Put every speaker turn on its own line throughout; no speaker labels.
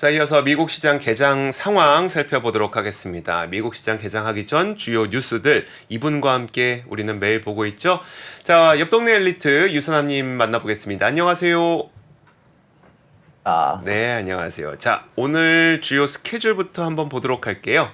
자, 이어서 미국 시장 개장 상황 살펴보도록 하겠습니다. 미국 시장 개장하기 전 주요 뉴스들 이분과 함께 우리는 매일 보고 있죠. 자, 옆 동네 엘리트 유선남님 만나보겠습니다. 안녕하세요.
아,
네, 안녕하세요. 자, 오늘 주요 스케줄부터 한번 보도록 할게요.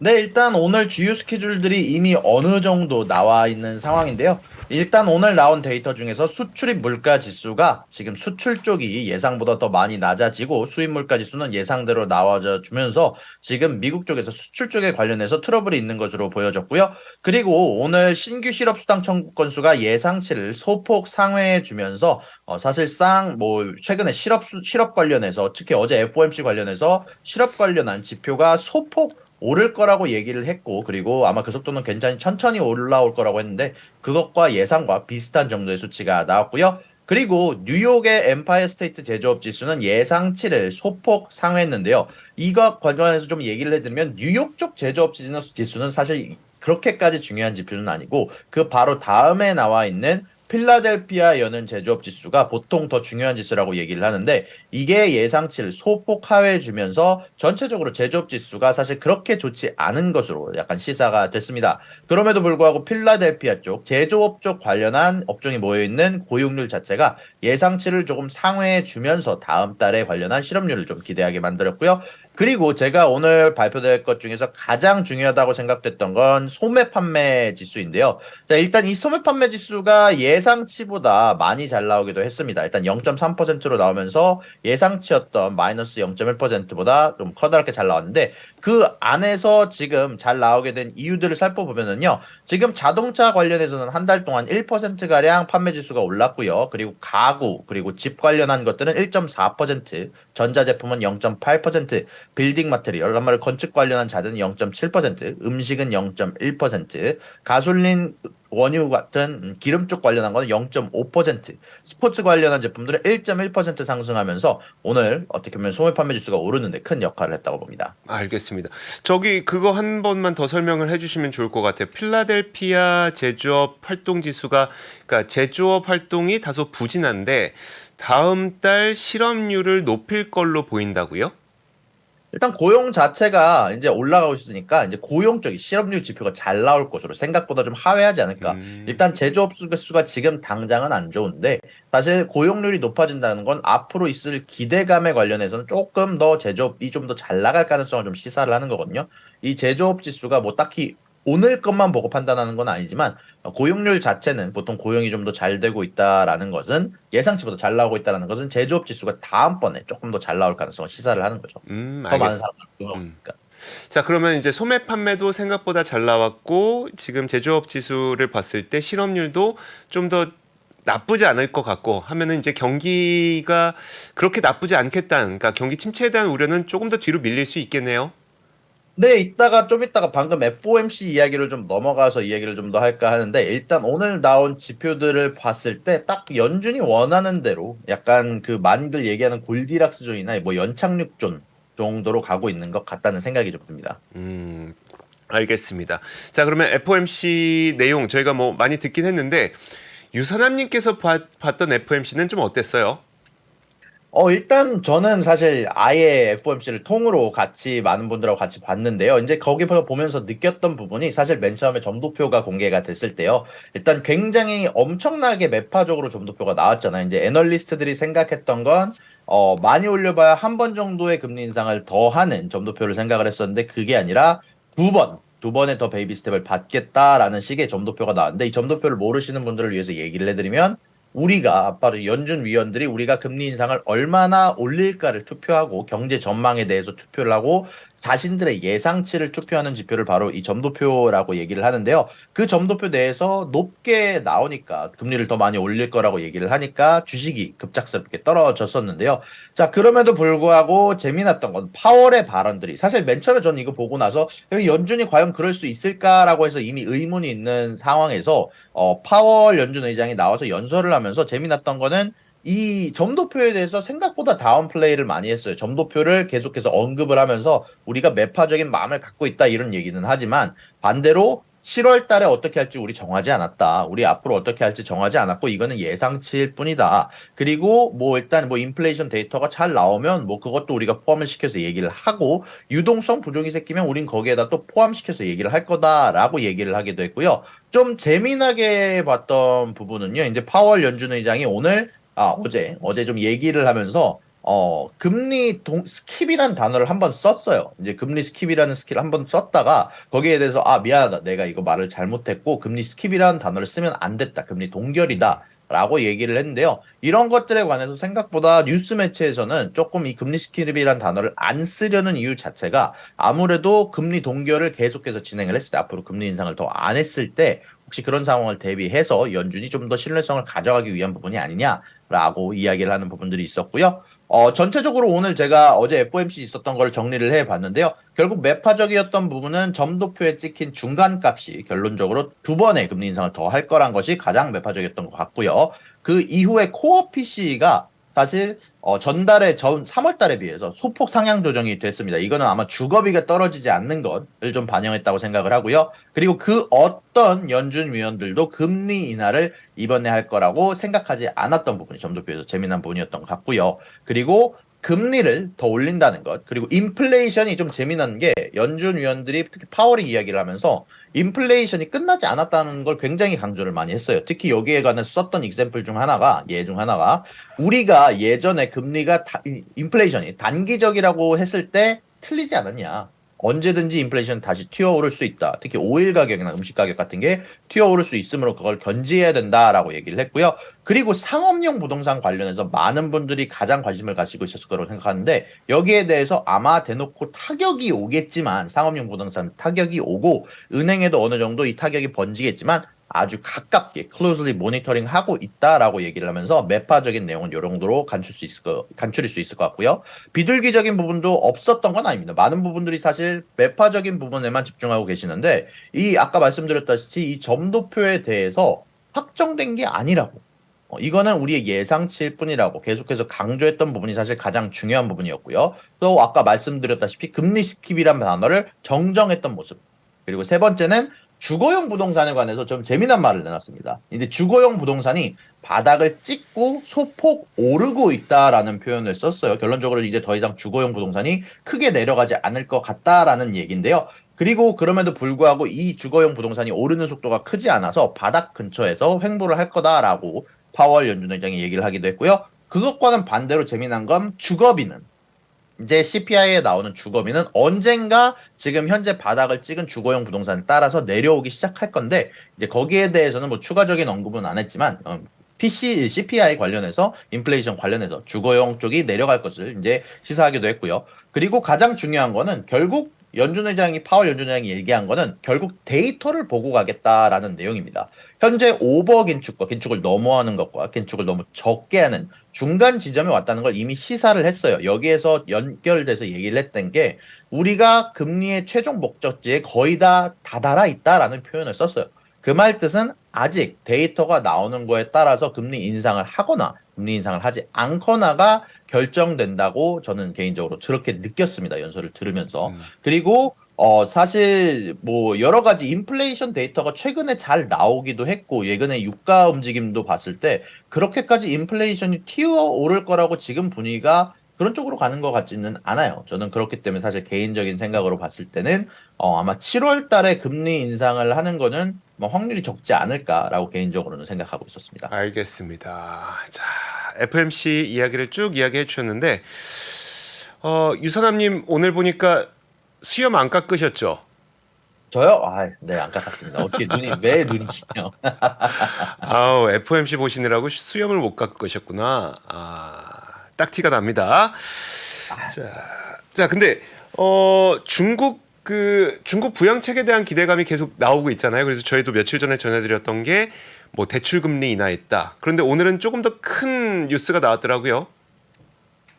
네, 일단 오늘 주요 스케줄들이 이미 어느 정도 나와 있는 상황인데요. 일단 오늘 나온 데이터 중에서 수출입 물가 지수가 지금 수출 쪽이 예상보다 더 많이 낮아지고 수입 물가 지수는 예상대로 나와져 주면서 지금 미국 쪽에서 수출 쪽에 관련해서 트러블이 있는 것으로 보여졌고요. 그리고 오늘 신규 실업수당 청구 건수가 예상치를 소폭 상회해 주면서 사실상 뭐 최근에 실업 관련해서 특히 어제 FOMC 관련해서 실업 관련한 지표가 소폭 오를 거라고 얘기를 했고, 그리고 아마 그 속도는 굉장히 천천히 올라올 거라고 했는데, 그것과 예상과 비슷한 정도의 수치가 나왔고요. 그리고 뉴욕의 엠파이어 스테이트 제조업 지수는 예상치를 소폭 상회했는데요. 이거 관련해서 좀 얘기를 해드리면, 뉴욕 쪽 제조업 지수는 사실 그렇게까지 중요한 지표는 아니고, 그 바로 다음에 나와 있는 필라델피아 여는 제조업 지수가 보통 더 중요한 지수라고 얘기를 하는데 이게 예상치를 소폭 하회해 주면서 전체적으로 제조업 지수가 사실 그렇게 좋지 않은 것으로 약간 시사가 됐습니다. 그럼에도 불구하고 필라델피아 쪽 제조업 쪽 관련한 업종이 모여 있는 고용률 자체가 예상치를 조금 상회해 주면서 다음 달에 관련한 실업률을 좀 기대하게 만들었고요. 그리고 제가 오늘 발표될 것 중에서 가장 중요하다고 생각됐던 건 소매 판매 지수인데요. 자, 일단 이 소매 판매 지수가 예상치보다 많이 잘 나오기도 했습니다. 일단 0.3%로 나오면서 예상치였던 마이너스 0.1%보다 좀 커다랗게 잘 나왔는데 그 안에서 지금 잘 나오게 된 이유들을 살펴보면은요. 지금 자동차 관련해서는 한 달 동안 1%가량 판매 지수가 올랐고요. 그리고 가구, 그리고 집 관련한 것들은 1.4%, 전자제품은 0.8%, 빌딩 마테리얼, 말 건축 관련한 자재는 0.7%, 음식은 0.1%, 가솔린 원유 같은 기름 쪽 관련한 거는 0.5%, 스포츠 관련한 제품들은 1.1% 상승하면서 오늘 어떻게 보면 소매 판매 지수가 오르는데 큰 역할을 했다고 봅니다.
알겠습니다. 저기 그거 한 번만 더 설명을 해주시면 좋을 것 같아요. 필라델피아 제조업 활동 지수가 그러니까 제조업 활동이 다소 부진한데 다음 달 실업률을 높일 걸로 보인다고요?
일단 고용 자체가 이제 올라가고 있으니까 이제 고용 쪽이 실업률 지표가 잘 나올 것으로 생각보다 좀 하회하지 않을까.
음,
일단 제조업 수가 지금 당장은 안 좋은데 사실 고용률이 높아진다는 건 앞으로 있을 기대감에 관련해서는 조금 더 제조업이 좀 더 잘 나갈 가능성을 좀 시사를 하는 거거든요. 이 제조업 지수가 뭐 딱히 오늘 것만 보고 판단하는 건 아니지만 고용률 자체는 보통 고용이 좀 더 잘 되고 있다라는 것은 예상치보다 잘 나오고 있다라는 것은 제조업 지수가 다음번에 조금 더 잘 나올 가능성을 시사를 하는 거죠. 더 많은
알겠습니다.
사람들이 고용하고 있으니까.
자, 그러면 이제 소매 판매도 생각보다 잘 나왔고 지금 제조업 지수를 봤을 때 실업률도 좀 더 나쁘지 않을 것 같고 하면은 이제 경기가 그렇게 나쁘지 않겠다는 그러니까 경기 침체에 대한 우려는 조금 더 뒤로 밀릴 수 있겠네요.
네, 좀 이따가 방금 FOMC 이야기를 좀 넘어가서 이야기를 좀 더 할까 하는데, 일단 오늘 나온 지표들을 봤을 때 딱 연준이 원하는 대로 약간 그 많이들 얘기하는 골디락스 존이나 뭐 연착륙 존 정도로 가고 있는 것 같다는 생각이 좀 듭니다.
알겠습니다. 자, 그러면 FOMC 내용 저희가 뭐 많이 듣긴 했는데 유선남님께서 봤던 FOMC는 좀 어땠어요?
일단 저는 사실 아예 FOMC를 통으로 같이 많은 분들하고 같이 봤는데요. 이제 거기서 보면서 느꼈던 부분이 사실 맨 처음에 점도표가 공개가 됐을 때요. 일단 굉장히 엄청나게 매파적으로 점도표가 나왔잖아요. 이제 애널리스트들이 생각했던 건 많이 올려봐야 한 번 정도의 금리 인상을 더 하는 점도표를 생각을 했었는데 그게 아니라 두 번의 더 베이비 스텝을 받겠다라는 식의 점도표가 나왔는데 이 점도표를 모르시는 분들을 위해서 얘기를 해드리면 우리가 바로 연준 위원들이 우리가 금리 인상을 얼마나 올릴까를 투표하고 경제 전망에 대해서 투표를 하고 자신들의 예상치를 투표하는 지표를 바로 이 점도표라고 얘기를 하는데요. 그 점도표 내에서 높게 나오니까 금리를 더 많이 올릴 거라고 얘기를 하니까 주식이 급작스럽게 떨어졌었는데요. 자, 그럼에도 불구하고 재미났던 건 파월의 발언들이 사실 맨 처음에 저는 이거 보고 나서 연준이 과연 그럴 수 있을까라고 해서 이미 의문이 있는 상황에서 파월 연준 의장이 나와서 연설을 하면서 재미났던 거는 이 점도표에 대해서 생각보다 다운 플레이를 많이 했어요. 점도표를 계속해서 언급을 하면서 우리가 매파적인 마음을 갖고 있다 이런 얘기는 하지만 반대로 7월 달에 어떻게 할지 우리 정하지 않았다. 우리 앞으로 어떻게 할지 정하지 않았고 이거는 예상치일 뿐이다. 그리고 뭐 일단 뭐 인플레이션 데이터가 잘 나오면 뭐 그것도 우리가 포함을 시켜서 얘기를 하고 유동성 부족이 생기면 우린 거기에다 또 포함시켜서 얘기를 할 거다라고 얘기를 하기도 했고요. 좀 재미나게 봤던 부분은요. 이제 파월 연준 의장이 오늘 어제 좀 얘기를 하면서 스킵이란 단어를 한번 썼어요. 이제 금리 스킵이라는 스킬을 한번 썼다가 거기에 대해서 미안하다. 내가 이거 말을 잘못했고 금리 스킵이라는 단어를 쓰면 안 됐다. 금리 동결이다. 라고 얘기를 했는데요. 이런 것들에 관해서 생각보다 뉴스 매체에서는 조금 이 금리 스킵이라는 단어를 안 쓰려는 이유 자체가 아무래도 금리 동결을 계속해서 진행을 했을 때 앞으로 금리 인상을 더 안 했을 때 혹시 그런 상황을 대비해서 연준이 좀 더 신뢰성을 가져가기 위한 부분이 아니냐라고 이야기를 하는 부분들이 있었고요. 전체적으로 오늘 제가 어제 FOMC 있었던 걸 정리를 해 봤는데요. 결국 매파적이었던 부분은 점도표에 찍힌 중간값이 결론적으로 두 번의 금리 인상을 더 할 거란 것이 가장 매파적이었던 것 같고요. 그 이후에 코어 PC가 사실 전달에 3월 달에 비해서 소폭 상향 조정이 됐습니다. 이거는 아마 주거비가 떨어지지 않는 것을 좀 반영했다고 생각을 하고요. 그리고 그 어떤 연준 위원들도 금리 인하를 이번에 할 거라고 생각하지 않았던 부분이 점도표에서 재미난 부분이었던 것 같고요. 그리고 금리를 더 올린다는 것, 그리고 인플레이션이 좀 재미난 게 연준 위원들이 특히 파월이 이야기를 하면서 인플레이션이 끝나지 않았다는 걸 굉장히 강조를 많이 했어요. 특히 여기에 관해 썼던 example 중 하나가, 예 중 하나가 우리가 예전에 금리가 인플레이션이 단기적이라고 했을 때 틀리지 않았냐. 언제든지 인플레이션 다시 튀어오를 수 있다. 특히 오일 가격이나 음식 가격 같은 게 튀어오를 수 있으므로 그걸 견지해야 된다라고 얘기를 했고요. 그리고 상업용 부동산 관련해서 많은 분들이 가장 관심을 가지고 있었을 거라고 생각하는데 여기에 대해서 아마 대놓고 타격이 오겠지만 상업용 부동산 타격이 오고 은행에도 어느 정도 이 타격이 번지겠지만 아주 가깝게 closely 모니터링 하고 있다라고 얘기를 하면서 매파적인 내용은 이 정도로 간추릴 수 있을 것 같고요. 비둘기적인 부분도 없었던 건 아닙니다. 많은 부분들이 사실 매파적인 부분에만 집중하고 계시는데 이 아까 말씀드렸다시피 이 점도표에 대해서 확정된 게 아니라고. 이거는 우리의 예상치일 뿐이라고 계속해서 강조했던 부분이 사실 가장 중요한 부분이었고요. 또 아까 말씀드렸다시피 금리 스킵이라는 단어를 정정했던 모습. 그리고 세 번째는 주거용 부동산에 관해서 좀 재미난 말을 내놨습니다. 이제 주거용 부동산이 바닥을 찍고 소폭 오르고 있다라는 표현을 썼어요. 결론적으로 이제 더 이상 주거용 부동산이 크게 내려가지 않을 것 같다라는 얘기인데요. 그리고 그럼에도 불구하고 이 주거용 부동산이 오르는 속도가 크지 않아서 바닥 근처에서 횡보를 할 거다라고 파월 연준 의장이 얘기를 하기도 했고요. 그것과는 반대로 재미난 건 주거비는 이제 CPI에 나오는 주거비는 언젠가 지금 현재 바닥을 찍은 주거용 부동산에 따라서 내려오기 시작할 건데 이제 거기에 대해서는 뭐 추가적인 언급은 안 했지만 CPI 관련해서 인플레이션 관련해서 주거용 쪽이 내려갈 것을 이제 시사하기도 했고요. 그리고 가장 중요한 거는 결국 파월 연준 의장이 얘기한 거는 결국 데이터를 보고 가겠다라는 내용입니다. 현재 오버 긴축을 넘어하는 것과 긴축을 너무 적게 하는 중간 지점에 왔다는 걸 이미 시사를 했어요. 여기에서 연결돼서 얘기를 했던 게 우리가 금리의 최종 목적지에 거의 다 다다라 있다라는 표현을 썼어요. 그 말 뜻은 아직 데이터가 나오는 거에 따라서 금리 인상을 하거나 금리 인상을 하지 않거나가 결정된다고 저는 개인적으로 저렇게 느꼈습니다. 연설을 들으면서. 그리고 사실 뭐 여러 가지 인플레이션 데이터가 최근에 잘 나오기도 했고 예전에 유가 움직임도 봤을 때 그렇게까지 인플레이션이 튀어오를 거라고 지금 분위기가 그런 쪽으로 가는 것 같지는 않아요. 저는 그렇기 때문에 사실 개인적인 생각으로 봤을 때는 아마 7월 달에 금리 인상을 하는 거는 뭐 확률이 적지 않을까라고 개인적으로는 생각하고 있었습니다.
알겠습니다. 자, FMC 이야기를 쭉 이야기해 주셨는데 유선남님 오늘 보니까 수염 안 깎으셨죠?
저요? 네, 안 깎았습니다. 어떻게 왜 눈이시죠?
아우, FMC 보시느라고 수염을 못 깎으셨구나. 딱 티가 납니다. 자, 근데 중국 부양책에 대한 기대감이 계속 나오고 있잖아요. 그래서 저희도 며칠 전에 전해드렸던 게 뭐 대출 금리 인하했다. 그런데 오늘은 조금 더 큰 뉴스가 나왔더라고요.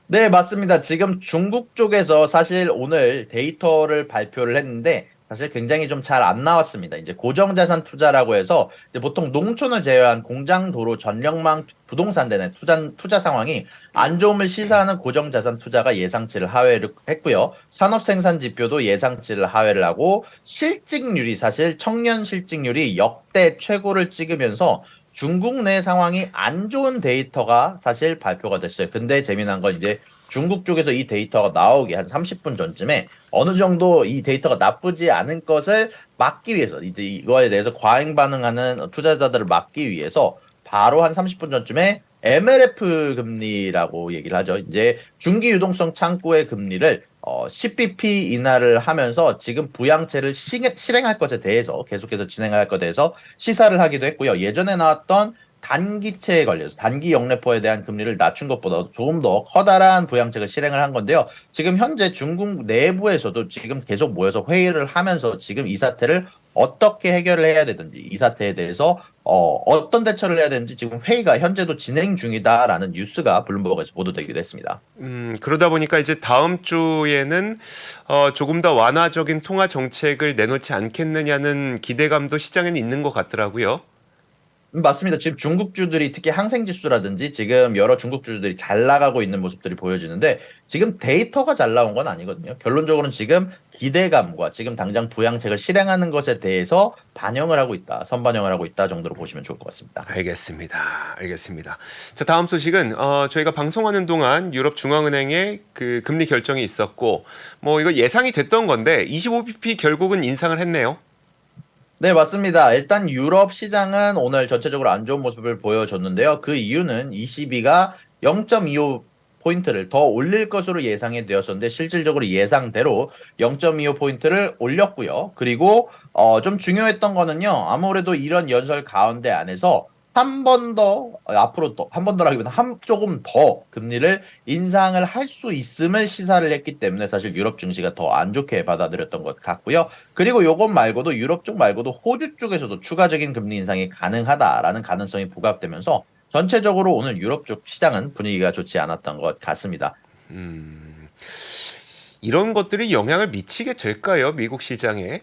네, 맞습니다. 지금 중국 쪽에서 사실 오늘 데이터를 발표를 했는데 사실 굉장히 좀 잘 안 나왔습니다. 이제 고정자산 투자라고 해서 이제 보통 농촌을 제외한 공장, 도로, 전력망, 부동산 등의 투자 상황이 안 좋음을 시사하는 고정자산 투자가 예상치를 하회를 했고요. 산업 생산 지표도 예상치를 하회를 하고 실직률이 사실 청년 실직률이 역대 최고를 찍으면서 중국 내 상황이 안 좋은 데이터가 사실 발표가 됐어요. 근데 재미난 건 이제 중국 쪽에서 이 데이터가 나오기 한 30분 전쯤에 어느 정도 이 데이터가 나쁘지 않은 것을 막기 위해서 이제 이거에 대해서 과잉 반응하는 투자자들을 막기 위해서 바로 한 30분 전쯤에 MLF 금리라고 얘기를 하죠. 이제 중기 유동성 창구의 금리를 10bp 인하를 하면서 지금 부양책을 실행할 것에 대해서 계속해서 진행할 것에 대해서 시사를 하기도 했고요. 예전에 나왔던 단기채에 걸려서 단기 영래포에 대한 금리를 낮춘 것보다 조금 더 커다란 부양책을 실행을 한 건데요. 지금 현재 중국 내부에서도 지금 계속 모여서 회의를 하면서 지금 이 사태를 어떻게 해결을 해야 되든지 이 사태에 대해서 어떤 대처를 해야 되는지 지금 회의가 현재도 진행 중이다라는 뉴스가 블룸버그에서 보도되기도 했습니다.
그러다 보니까 이제 다음 주에는 조금 더 완화적인 통화 정책을 내놓지 않겠느냐는 기대감도 시장에는 있는 것 같더라고요.
맞습니다. 지금 중국주들이 특히 항생지수라든지 지금 여러 중국주들이 잘 나가고 있는 모습들이 보여지는데 지금 데이터가 잘 나온 건 아니거든요. 결론적으로는 지금 기대감과 지금 당장 부양책을 실행하는 것에 대해서 반영을 하고 있다, 선반영을 하고 있다 정도로 보시면 좋을 것 같습니다.
알겠습니다. 알겠습니다. 자, 다음 소식은 저희가 방송하는 동안 유럽 중앙은행의 그 금리 결정이 있었고 뭐 이거 예상이 됐던 건데 25bp 결국은 인상을 했네요.
네, 맞습니다. 일단 유럽 시장은 오늘 전체적으로 안 좋은 모습을 보여줬는데요. 그 이유는 ECB가 0.25포인트를 더 올릴 것으로 예상이 되었었는데 실질적으로 예상대로 0.25포인트를 올렸고요. 그리고 좀 중요했던 거는요. 아무래도 이런 연설 가운데 안에서 한 번 더 앞으로 또 한 번 더라기보다 조금 더 금리를 인상을 할 수 있음을 시사를 했기 때문에 사실 유럽 증시가 더 안 좋게 받아들였던 것 같고요. 그리고 요것 말고도 유럽 쪽 말고도 호주 쪽에서도 추가적인 금리 인상이 가능하다라는 가능성이 부각되면서 전체적으로 오늘 유럽 쪽 시장은 분위기가 좋지 않았던 것 같습니다.
이런 것들이 영향을 미치게 될까요? 미국 시장에?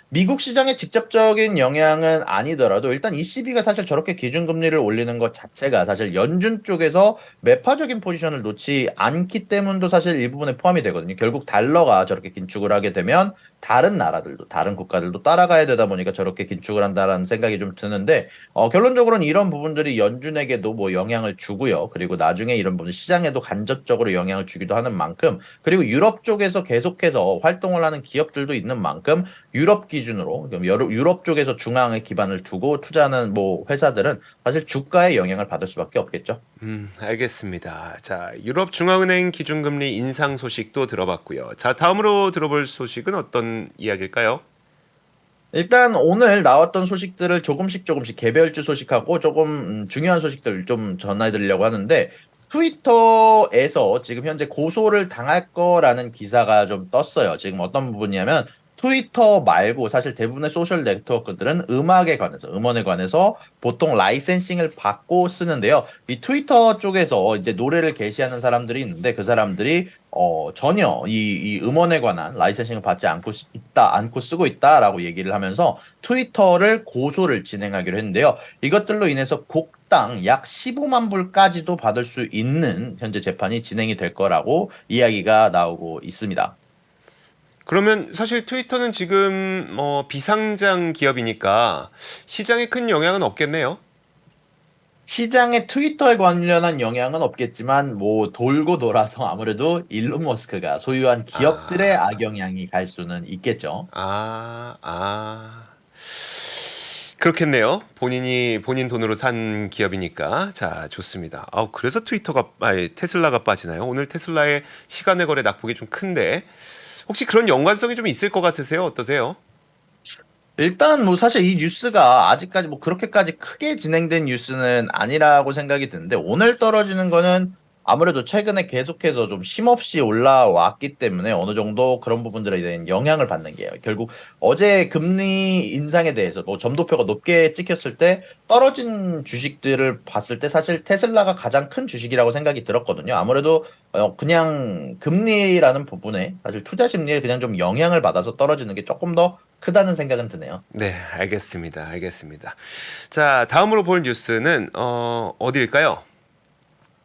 미국 시장에 직접적인 영향은 아니더라도 일단 ECB가 사실 저렇게 기준금리를 올리는 것 자체가 사실 연준 쪽에서 매파적인 포지션을 놓지 않기 때문도 사실 일부분에 포함이 되거든요. 결국 달러가 저렇게 긴축을 하게 되면 다른 나라들도 다른 국가들도 따라가야 되다 보니까 저렇게 긴축을 한다라는 생각이 좀 드는데 결론적으로는 이런 부분들이 연준에게도 뭐 영향을 주고요. 그리고 나중에 이런 부분 시장에도 간접적으로 영향을 주기도 하는 만큼 그리고 유럽 쪽에서 계속해서 활동을 하는 기업들도 있는 만큼 유럽 기준으로 유럽 쪽에서 중앙에 기반을 두고 투자하는 뭐 회사들은 사실 주가에 영향을 받을 수밖에 없겠죠.
알겠습니다. 자, 유럽 중앙은행 기준금리 인상 소식도 들어봤고요. 자, 다음으로 들어볼 소식은 어떤 이야기일까요?
일단 오늘 나왔던 소식들을 조금씩 개별주 소식하고 조금 중요한 소식들 좀 전해드리려고 하는데 트위터에서 지금 현재 고소를 당할 거라는 기사가 좀 떴어요. 지금 어떤 부분이냐면 트위터 말고 사실 대부분의 소셜 네트워크들은 음원에 관해서 보통 라이센싱을 받고 쓰는데요. 이 트위터 쪽에서 이제 노래를 게시하는 사람들이 있는데 그 사람들이 전혀 이 음원에 관한 라이센싱을 받지 않고 쓰고 있다라고 얘기를 하면서 트위터를 고소를 진행하기로 했는데요. 이것들로 인해서 곡당 약 15만 불까지도 받을 수 있는 현재 재판이 진행이 될 거라고 이야기가 나오고 있습니다.
그러면 사실 트위터는 지금 비상장 기업이니까 시장에 큰 영향은 없겠네요.
시장에 트위터에 관련한 영향은 없겠지만 뭐 돌고 돌아서 아무래도 일론 머스크가 소유한 기업들의
아,
악영향이 갈 수는 있겠죠.
아, 아. 그렇겠네요. 본인 돈으로 산 기업이니까. 자, 좋습니다. 그래서 테슬라가 빠지나요? 오늘 테슬라의 시간의 거래 낙폭이 좀 큰데. 혹시 그런 연관성이 좀 있을 것 같으세요? 어떠세요?
일단 뭐 사실 이 뉴스가 아직까지 뭐 그렇게까지 크게 진행된 뉴스는 아니라고 생각이 드는데 오늘 떨어지는 거는 아무래도 최근에 계속해서 좀 쉼없이 올라왔기 때문에 어느 정도 그런 부분들에 대한 영향을 받는 게요. 결국 어제 금리 인상에 대해서 뭐 점도표가 높게 찍혔을 때 떨어진 주식들을 봤을 때 사실 테슬라가 가장 큰 주식이라고 생각이 들었거든요. 아무래도 그냥 금리라는 부분에 사실 투자 심리에 그냥 좀 영향을 받아서 떨어지는 게 조금 더 크다는 생각은 드네요.
네, 알겠습니다. 알겠습니다. 자, 다음으로 볼 뉴스는 어디일까요?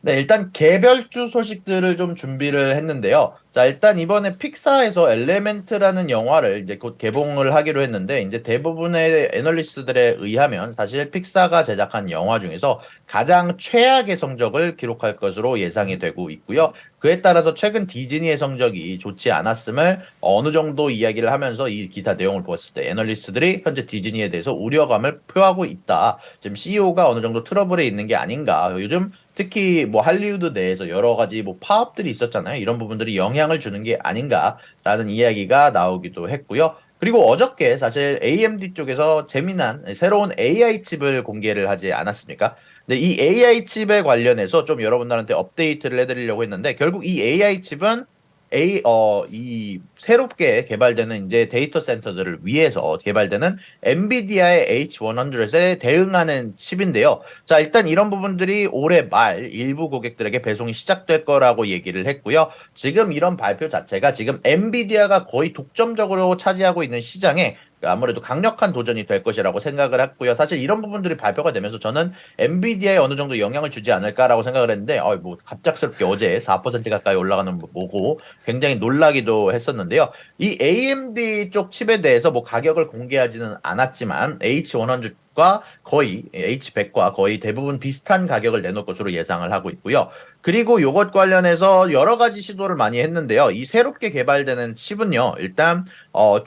네, 일단 개별주 소식들을 좀 준비를 했는데요. 자, 일단 이번에 픽사에서 엘레멘트라는 영화를 이제 곧 개봉을 하기로 했는데, 이제 대부분의 애널리스트들에 의하면 사실 픽사가 제작한 영화 중에서 가장 최악의 성적을 기록할 것으로 예상이 되고 있고요. 그에 따라서 최근 디즈니의 성적이 좋지 않았음을 어느 정도 이야기를 하면서 이 기사 내용을 보았을 때 애널리스트들이 현재 디즈니에 대해서 우려감을 표하고 있다. 지금 CEO가 어느 정도 트러블에 있는 게 아닌가. 요즘 특히 뭐 할리우드 내에서 여러 가지 뭐 파업들이 있었잖아요. 이런 부분들이 영향을 주는 게 아닌가라는 이야기가 나오기도 했고요. 그리고 어저께 사실 AMD 쪽에서 재미난 새로운 AI 칩을 공개를 하지 않았습니까? 근데 이 AI 칩에 관련해서 좀 여러분들한테 업데이트를 해드리려고 했는데 결국 이 AI 칩은 이 새롭게 개발되는 이제 데이터 센터들을 위해서 개발되는 엔비디아의 H100에 대응하는 칩인데요. 자, 일단 이런 부분들이 올해 말 일부 고객들에게 배송이 시작될 거라고 얘기를 했고요. 지금 이런 발표 자체가 지금 엔비디아가 거의 독점적으로 차지하고 있는 시장에 아무래도 강력한 도전이 될 것이라고 생각을 했고요. 사실 이런 부분들이 발표가 되면서 저는 엔비디아에 어느 정도 영향을 주지 않을까라고 생각을 했는데, 뭐 갑작스럽게 어제 4% 가까이 올라가는 거 보고 굉장히 놀라기도 했었는데요. 이 AMD 쪽 칩에 대해서 뭐 가격을 공개하지는 않았지만 H100과 거의 H100과 거의 대부분 비슷한 가격을 내놓을 것으로 예상을 하고 있고요. 그리고 이것 관련해서 여러 가지 시도를 많이 했는데요. 이 새롭게 개발되는 칩은요. 일단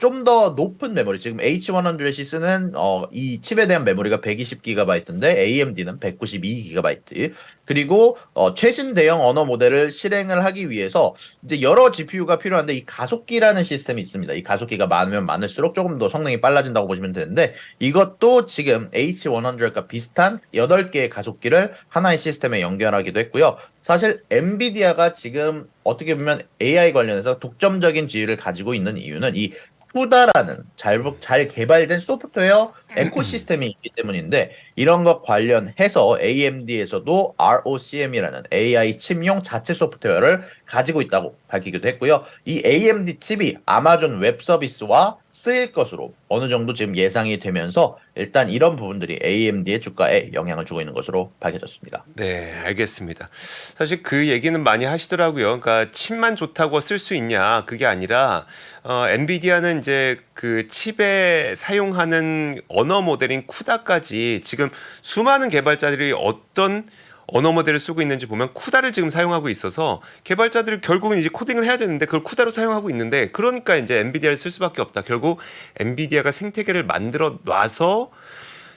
좀 더 높은 메모리 지금 H100이 쓰는 이 칩에 대한 메모리가 120GB인데 AMD는 192GB 그리고 최신 대형 언어 모델을 실행을 하기 위해서 이제 여러 GPU가 필요한데 이 가속기라는 시스템이 있습니다. 이 가속기가 많으면 많을수록 조금 더 성능이 빨라진다고 보시면 되는데 이것도 지금 H100과 비슷한 8개의 가속기를 하나의 시스템에 연결하기도 했고요. 사실 엔비디아가 지금 어떻게 보면 AI 관련해서 독점적인 지위를 가지고 있는 이유는 이 쿠다라는 잘 개발된 소프트웨어 에코시스템이 있기 때문인데 이런 것 관련해서 AMD에서도 ROCm이라는 AI 칩용 자체 소프트웨어를 가지고 있다고 밝히기도 했고요. 이 AMD 칩이 아마존 웹 서비스와 쓰일 것으로 어느 정도 지금 예상이 되면서 일단 이런 부분들이 AMD의 주가에 영향을 주고 있는 것으로 밝혀졌습니다.
네, 알겠습니다. 사실 그 얘기는 많이 하시더라고요. 그러니까 칩만 좋다고 쓸 수 있냐 그게 아니라 엔비디아는 이제 그 칩에 사용하는 언어 모델인 쿠다까지 지금 수많은 개발자들이 어떤 언어 모델을 쓰고 있는지 보면 쿠다를 지금 사용하고 있어서 개발자들이 결국은 이제 코딩을 해야 되는데 그걸 쿠다로 사용하고 있는데 그러니까 이제 엔비디아를 쓸 수밖에 없다. 결국 엔비디아가 생태계를 만들어 놔서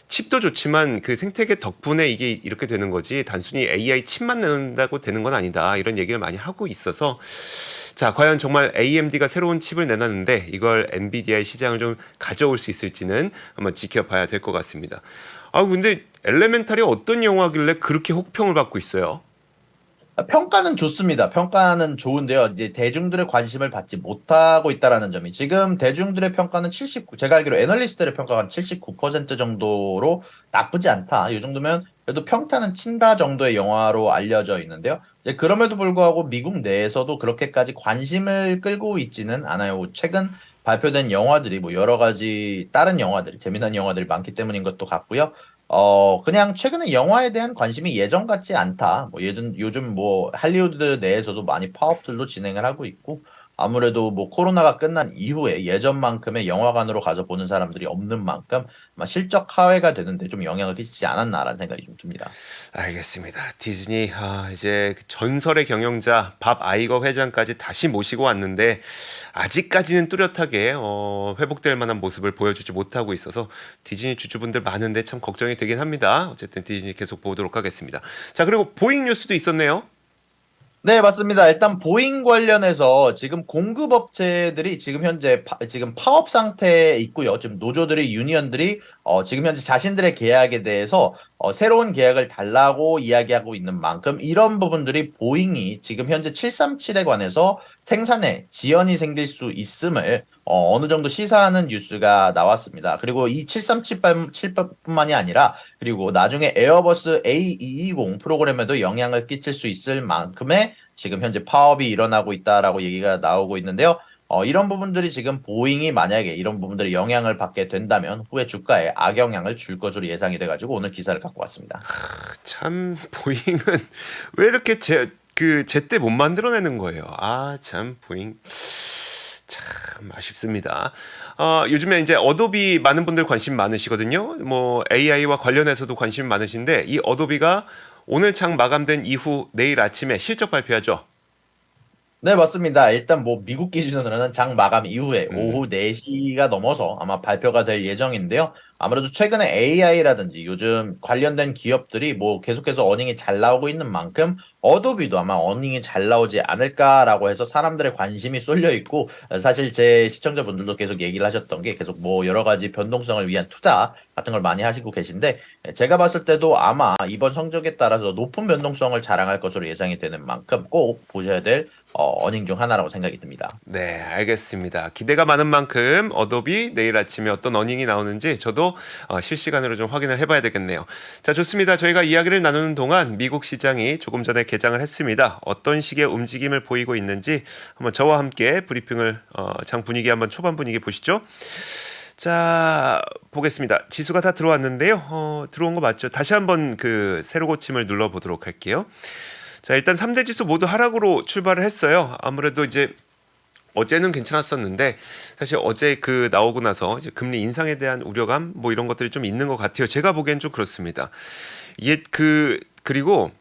칩도 좋지만 그 생태계 덕분에 이게 이렇게 되는 거지 단순히 AI 칩만 내는다고 되는 건 아니다. 이런 얘기를 많이 하고 있어서 자, 과연 정말 AMD가 새로운 칩을 내놨는데 이걸 엔비디아의 시장을 좀 가져올 수 있을지는 한번 지켜봐야 될 것 같습니다. 아, 근데 엘레멘탈이 어떤 영화길래 그렇게 혹평을 받고 있어요?
평가는 좋습니다. 평가는 좋은데요. 이제 대중들의 관심을 받지 못하고 있다라는 점이 지금 대중들의 평가는 79, 제가 알기로 애널리스트들의 평가가 한 79% 정도로 나쁘지 않다. 이 정도면 그래도 평타는 친다 정도의 영화로 알려져 있는데요. 이제 그럼에도 불구하고 미국 내에서도 그렇게까지 관심을 끌고 있지는 않아요. 최근 발표된 영화들이 뭐 여러 가지 다른 영화들이 재미난 영화들이 많기 때문인 것도 같고요. 그냥 최근에 영화에 대한 관심이 예전 같지 않다. 뭐 요즘 뭐 할리우드 내에서도 많이 파업들도 진행을 하고 있고, 아무래도 뭐 코로나가 끝난 이후에 예전만큼의 영화관으로 가서 보는 사람들이 없는 만큼 아마 실적 하회가 되는데 좀 영향을 끼치지 않았나라는 생각이 좀 듭니다.
알겠습니다. 디즈니 이제 그 전설의 경영자 밥 아이거 회장까지 다시 모시고 왔는데 아직까지는 뚜렷하게 회복될 만한 모습을 보여주지 못하고 있어서 디즈니 주주분들 많은데 참 걱정이 되긴 합니다. 어쨌든 디즈니 계속 보도록 하겠습니다. 자, 그리고 보잉 뉴스도 있었네요.
네, 맞습니다. 일단 보잉 관련해서 지금 공급업체들이 지금 현재 지금 파업 상태에 있고요. 지금 노조들이 유니언들이 지금 현재 자신들의 계약에 대해서 새로운 계약을 달라고 이야기하고 있는 만큼 이런 부분들이 보잉이 지금 현재 737에 관해서 생산에 지연이 생길 수 있음을 어느 정도 시사하는 뉴스가 나왔습니다. 그리고 이 737뿐만이 아니라 그리고 나중에 에어버스 A220 프로그램에도 영향을 끼칠 수 있을 만큼의 지금 현재 파업이 일어나고 있다라고 얘기가 나오고 있는데요. 이런 부분들이 지금 보잉이 만약에 이런 부분들이 영향을 받게 된다면 후에 주가에 악영향을 줄 것으로 예상이 돼가지고 오늘 기사를 갖고 왔습니다.
참 보잉은 왜 이렇게 제때 못 만들어내는 거예요. 아, 참 보잉 참 아쉽습니다. 요즘에 이제 어도비 많은 분들 관심 많으시거든요. 뭐 AI와 관련해서도 관심 많으신데 이 어도비가 오늘 장 마감된 이후 내일 아침에 실적 발표하죠.
네, 맞습니다. 일단 뭐 미국 기준으로는 장 마감 이후에
음,
오후 4시가 넘어서 아마 발표가 될 예정인데요. 아무래도 최근에 AI라든지 요즘 관련된 기업들이 뭐 계속해서 어닝이 잘 나오고 있는 만큼 어도비도 아마 어닝이 잘 나오지 않을까라고 해서 사람들의 관심이 쏠려 있고 사실 제 시청자분들도 계속 얘기를 하셨던 게 계속 뭐 여러 가지 변동성을 위한 투자 같은 걸 많이 하시고 계신데 제가 봤을 때도 아마 이번 성적에 따라서 높은 변동성을 자랑할 것으로 예상이 되는 만큼 꼭 보셔야 될 어닝 중 하나라고 생각이 듭니다.
네, 알겠습니다. 기대가 많은 만큼 어도비 내일 아침에 어떤 어닝이 나오는지 저도 실시간으로 좀 확인을 해봐야 되겠네요. 자, 좋습니다. 저희가 이야기를 나누는 동안 미국 시장이 조금 전에 개장을 했습니다. 어떤 식의 움직임을 보이고 있는지 한번 저와 함께 브리핑을 장 분위기 한번 초반 분위기 보시죠. 자, 보겠습니다. 지수가 다 들어왔는데요. 들어온 거 맞죠? 다시 한번 그 세로 고침을 눌러보도록 할게요. 자, 일단 3대 지수 모두 하락으로 출발을 했어요. 아무래도 이제 어제는 괜찮았었는데 사실 어제 그 나오고 나서 이제 금리 인상에 대한 우려감 뭐 이런 것들이 좀 있는 것 같아요. 제가 보기엔 좀 그렇습니다. 이게 그리고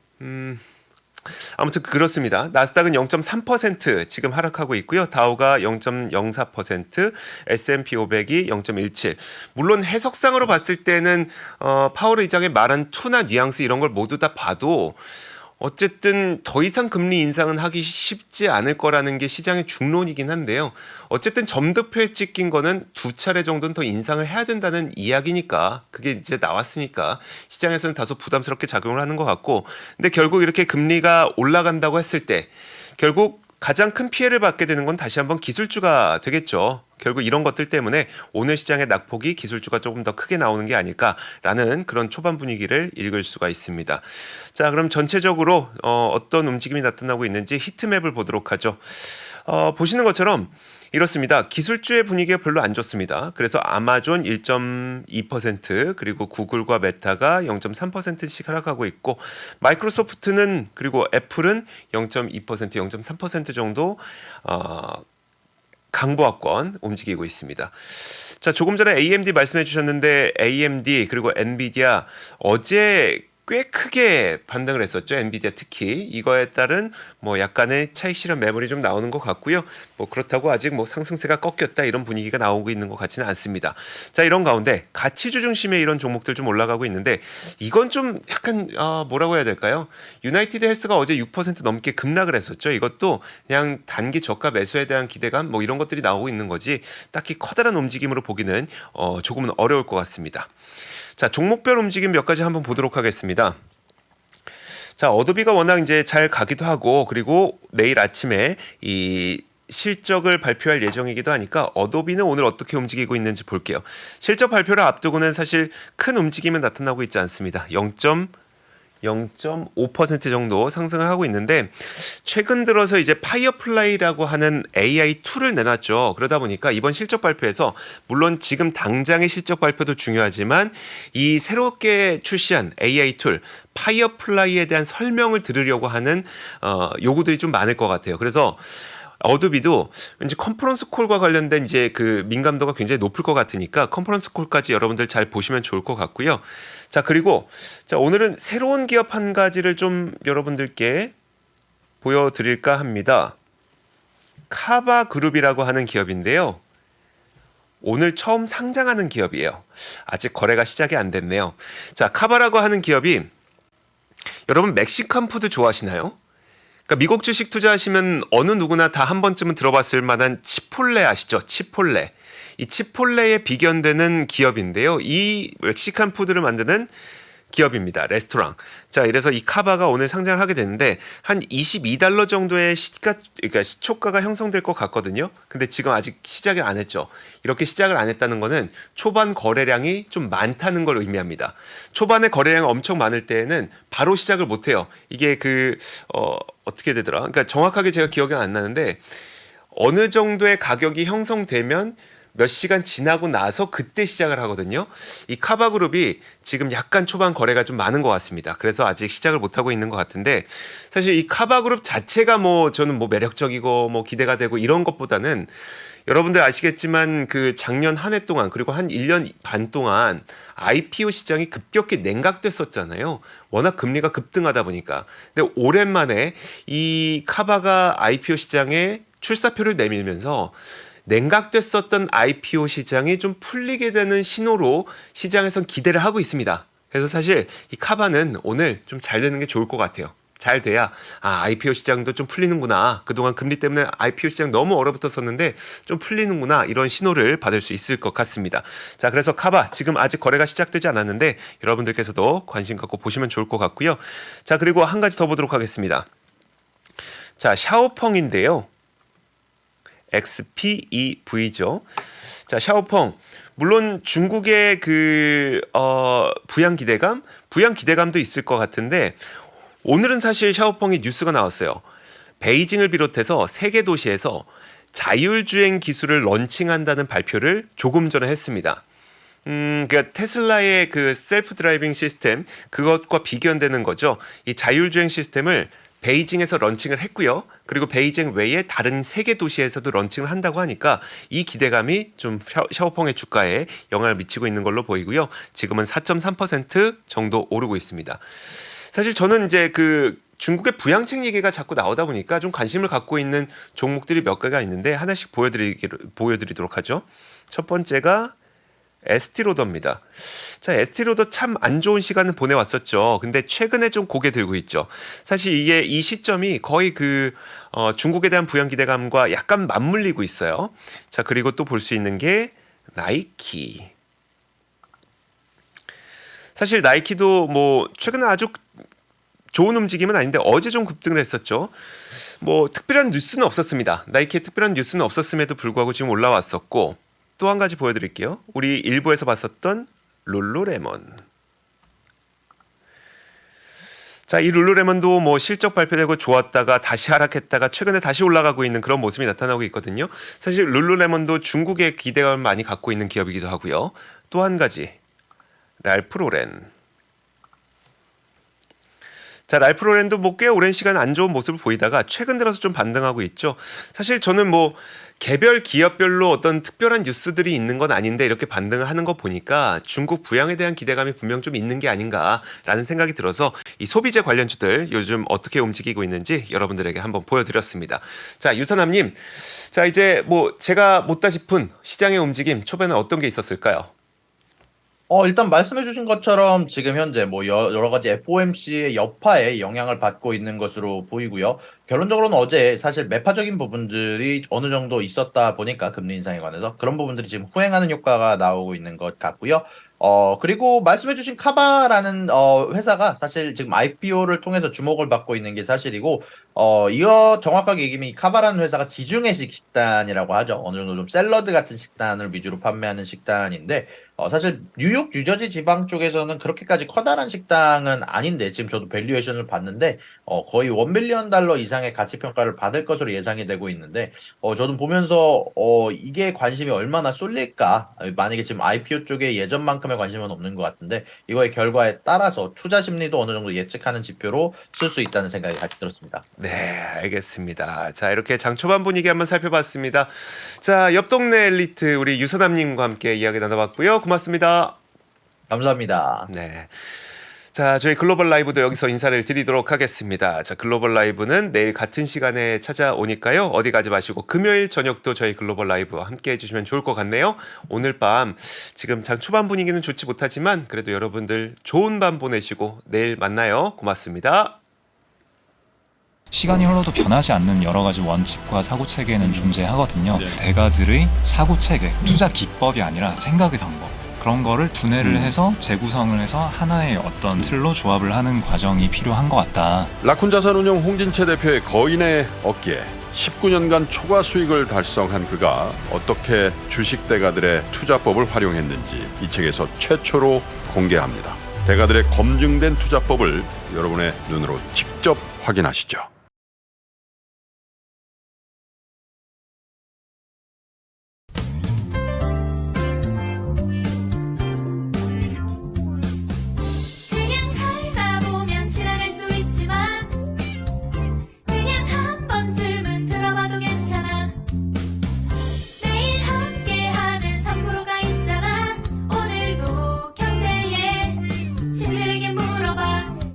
아무튼 그렇습니다. 나스닥은 0.3% 지금 하락하고 있고요. 다우가 0.04%, S&P 500이 0.17. 물론 해석상으로 봤을 때는 파월 의장의 말한 투나 뉘앙스 이런 걸 모두 다 봐도 어쨌든 더 이상 금리 인상은 하기 쉽지 않을 거라는 게 시장의 중론이긴 한데요. 어쨌든 점도표에 찍힌 거는 두 차례 정도는 더 인상을 해야 된다는 이야기니까 그게 이제 나왔으니까 시장에서는 다소 부담스럽게 작용을 하는 것 같고 근데 결국 이렇게 금리가 올라간다고 했을 때 결국 가장 큰 피해를 받게 되는 건 다시 한번 기술주가 되겠죠. 결국 이런 것들 때문에 오늘 시장의 낙폭이 기술주가 조금 더 크게 나오는 게 아닐까라는 그런 초반 분위기를 읽을 수가 있습니다. 자, 그럼 전체적으로 어떤 움직임이 나타나고 있는지 히트맵을 보도록 하죠. 보시는 것처럼 이렇습니다. 기술주의 분위기가 별로 안 좋습니다. 그래서 아마존 1.2% 그리고 구글과 메타가 0.3%씩 하락하고 있고 마이크로소프트는 그리고 애플은 0.2% 0.3% 정도 강보합권 움직이고 있습니다. 자, 조금 전에 AMD 말씀해 주셨는데 AMD 그리고 엔비디아 어제 꽤 크게 반등을 했었죠. 엔비디아 특히 이거에 따른 뭐 약간의 차익 실현 매물이 좀 나오는 것 같고요. 뭐 그렇다고 아직 뭐 상승세가 꺾였다 이런 분위기가 나오고 있는 것 같지는 않습니다. 자, 이런 가운데 가치주 중심의 이런 종목들 좀 올라가고 있는데 이건 좀 약간 뭐라고 해야 될까요? 유나이티드 헬스가 어제 6% 넘게 급락을 했었죠. 이것도 그냥 단기 저가 매수에 대한 기대감 뭐 이런 것들이 나오고 있는 거지 딱히 커다란 움직임으로 보기는 조금은 어려울 것 같습니다. 자, 종목별 움직임 몇 가지 한번 보도록 하겠습니다. 자, 어도비가 워낙 이제 잘 가기도 하고 그리고 내일 아침에 이 실적을 발표할 예정이기도 하니까 어도비는 오늘 어떻게 움직이고 있는지 볼게요. 실적 발표를 앞두고는 사실 큰 움직임은 나타나고 있지 않습니다. 0.5% 정도 상승을 하고 있는데 최근 들어서 이제 파이어플라이라고 하는 AI 툴을 내놨죠. 그러다 보니까 이번 실적 발표에서 물론 지금 당장의 실적 발표도 중요하지만 이 새롭게 출시한 AI 툴 파이어플라이에 대한 설명을 들으려고 하는 요구들이 좀 많을 것 같아요. 그래서 어도비도 왠지 컨퍼런스 콜과 관련된 이제 그 민감도가 굉장히 높을 것 같으니까 컨퍼런스 콜까지 여러분들 잘 보시면 좋을 것 같고요. 자, 그리고 자, 오늘은 새로운 기업 한 가지를 좀 여러분들께 보여드릴까 합니다. 카바 그룹이라고 하는 기업인데요. 오늘 처음 상장하는 기업이에요. 아직 거래가 시작이 안 됐네요. 자, 카바라고 하는 기업이 여러분 멕시칸 푸드 좋아하시나요? 그러니까 미국 주식 투자하시면 어느 누구나 다 한 번쯤은 들어봤을 만한 치폴레 아시죠? 치폴레. 이 치폴레에 비견되는 기업인데요. 이 멕시칸 푸드를 만드는 기업입니다. 레스토랑. 자, 이래서 이 카바가 오늘 상장을 하게 되는데 한 22달러 정도의 그러니까 시초가가 형성될 것 같거든요. 근데 지금 아직 시작을 안 했죠. 이렇게 시작을 안 했다는 거는 초반 거래량이 좀 많다는 걸 의미합니다. 초반에 거래량이 엄청 많을 때에는 바로 시작을 못 해요. 이게 어떻게 되더라? 그러니까 정확하게 제가 기억이 안 나는데 어느 정도의 가격이 형성되면 몇 시간 지나고 나서 그때 시작을 하거든요. 이 카바그룹이 지금 약간 초반 거래가 좀 많은 것 같습니다. 그래서 아직 시작을 못하고 있는 것 같은데 사실 이 카바그룹 자체가 저는 매력적이고 기대가 되고 이런 것보다는 여러분들 아시겠지만 그 작년 한 해 동안 그리고 한 1년 반 동안 IPO 시장이 급격히 냉각됐었잖아요. 워낙 금리가 급등하다 보니까. 근데 오랜만에 이 카바가 IPO 시장에 출사표를 내밀면서 냉각됐었던 IPO 시장이 좀 풀리게 되는 신호로 시장에선 기대를 하고 있습니다. 그래서 사실 이 카바는 오늘 좀 잘 되는 게 좋을 것 같아요. 잘 돼야 IPO 시장도 좀 풀리는구나. 그동안 금리 때문에 IPO 시장 너무 얼어붙었었는데 좀 풀리는구나. 이런 신호를 받을 수 있을 것 같습니다. 자, 그래서 카바 지금 아직 거래가 시작되지 않았는데 여러분들께서도 관심 갖고 보시면 좋을 것 같고요. 자, 그리고 한 가지 더 보도록 하겠습니다. 자, 샤오펑인데요. XPEV죠. 자, 샤오펑. 물론 중국의 부양 기대감도 있을 것 같은데 오늘은 사실 샤오펑이 뉴스가 나왔어요. 베이징을 비롯해서 세계 도시에서 자율주행 기술을 런칭한다는 발표를 조금 전에 했습니다. 그러니까 테슬라의 그 셀프 드라이빙 시스템 그것과 비견되는 거죠. 이 자율주행 시스템을 베이징에서 런칭을 했고요. 그리고 베이징 외에 다른 세계 도시에서도 런칭을 한다고 하니까 이 기대감이 좀 샤오펑의 주가에 영향을 미치고 있는 걸로 보이고요. 지금은 4.3% 정도 오르고 있습니다. 사실 저는 이제 중국의 부양책 얘기가 자꾸 나오다 보니까 좀 관심을 갖고 있는 종목들이 몇 개가 있는데 하나씩 보여드리도록 하죠. 첫 번째가 에스티로더입니다. 자, 에스티로더 참 안 좋은 시간을 보내왔었죠. 근데 최근에 좀 고개 들고 있죠. 사실 이 시점이 거의 중국에 대한 부양 기대감과 약간 맞물리고 있어요. 자, 그리고 또 볼 수 있는 게 나이키. 사실 나이키도 최근에 아주 좋은 움직임은 아닌데 어제 좀 급등을 했었죠. 특별한 뉴스는 없었습니다. 나이키의 특별한 뉴스는 없었음에도 불구하고 지금 올라왔었고 또 한 가지 보여드릴게요. 우리 일부에서 봤었던 룰루레몬. 자, 이 룰루레몬도 실적 발표되고 좋았다가 다시 하락했다가 최근에 다시 올라가고 있는 그런 모습이 나타나고 있거든요. 사실 룰루레몬도 중국의 기대감을 많이 갖고 있는 기업이기도 하고요. 또 한 가지 랄프로렌. 자, 랄프로렌도 꽤 오랜 시간 안 좋은 모습을 보이다가 최근 들어서 좀 반등하고 있죠. 사실 저는 개별 기업별로 어떤 특별한 뉴스들이 있는 건 아닌데 이렇게 반등을 하는 거 보니까 중국 부양에 대한 기대감이 분명 좀 있는 게 아닌가라는 생각이 들어서 이 소비재 관련주들 요즘 어떻게 움직이고 있는지 여러분들에게 한번 보여드렸습니다. 자, 유선남님. 자, 이제 제가 못다 싶은 시장의 움직임 초반에 어떤 게 있었을까요?
일단 말씀해주신 것처럼 지금 현재 여러 가지 FOMC의 여파에 영향을 받고 있는 것으로 보이고요. 결론적으로는 어제 사실 매파적인 부분들이 어느 정도 있었다 보니까 금리 인상에 관해서 그런 부분들이 지금 후행하는 효과가 나오고 있는 것 같고요. 그리고 말씀해주신 카바라는 회사가 사실 지금 IPO를 통해서 주목을 받고 있는 게 사실이고, 이거 정확하게 얘기하면 이 카바라는 회사가 지중해식 식단이라고 하죠. 어느 정도 좀 샐러드 같은 식단을 위주로 판매하는 식단인데, 사실 뉴욕, 뉴저지 지방 쪽에서는 그렇게까지 커다란 식당은 아닌데 지금 저도 밸류에이션을 봤는데 거의 $1 빌리언 이상의 가치 평가를 받을 것으로 예상이 되고 있는데 저도 보면서 이게 관심이 얼마나 쏠릴까 만약에 지금 IPO 쪽에 예전만큼의 관심은 없는 것 같은데 이거의 결과에 따라서 투자 심리도 어느 정도 예측하는 지표로 쓸 수 있다는 생각이 같이 들었습니다.
네, 알겠습니다. 자, 이렇게 장 초반 분위기 한번 살펴봤습니다. 자, 옆 동네 엘리트 우리 유선남님과 함께 이야기 나눠봤고요. 고맙습니다.
감사합니다.
네. 자, 저희 글로벌 라이브도 여기서 인사를 드리도록 하겠습니다. 자, 글로벌 라이브는 내일 같은 시간에 찾아오니까요. 어디 가지 마시고 금요일 저녁도 저희 글로벌 라이브와 함께 해주시면 좋을 것 같네요. 오늘 밤 지금 장 초반 분위기는 좋지 못하지만 그래도 여러분들 좋은 밤 보내시고 내일 만나요. 고맙습니다.
시간이 흘러도 변하지 않는 여러 가지 원칙과 사고 체계는 존재하거든요. 대가들의 사고 체계, 투자 기법이 아니라 생각의 방법, 그런 거를 분해를 해서 재구성을 해서 하나의 어떤 틀로 조합을 하는 과정이 필요한 것 같다.
라쿤 자산운용 홍진채 대표의 거인의 어깨에 19년간 초과 수익을 달성한 그가 어떻게 주식 대가들의 투자법을 활용했는지 이 책에서 최초로 공개합니다. 대가들의 검증된 투자법을 여러분의 눈으로 직접 확인하시죠.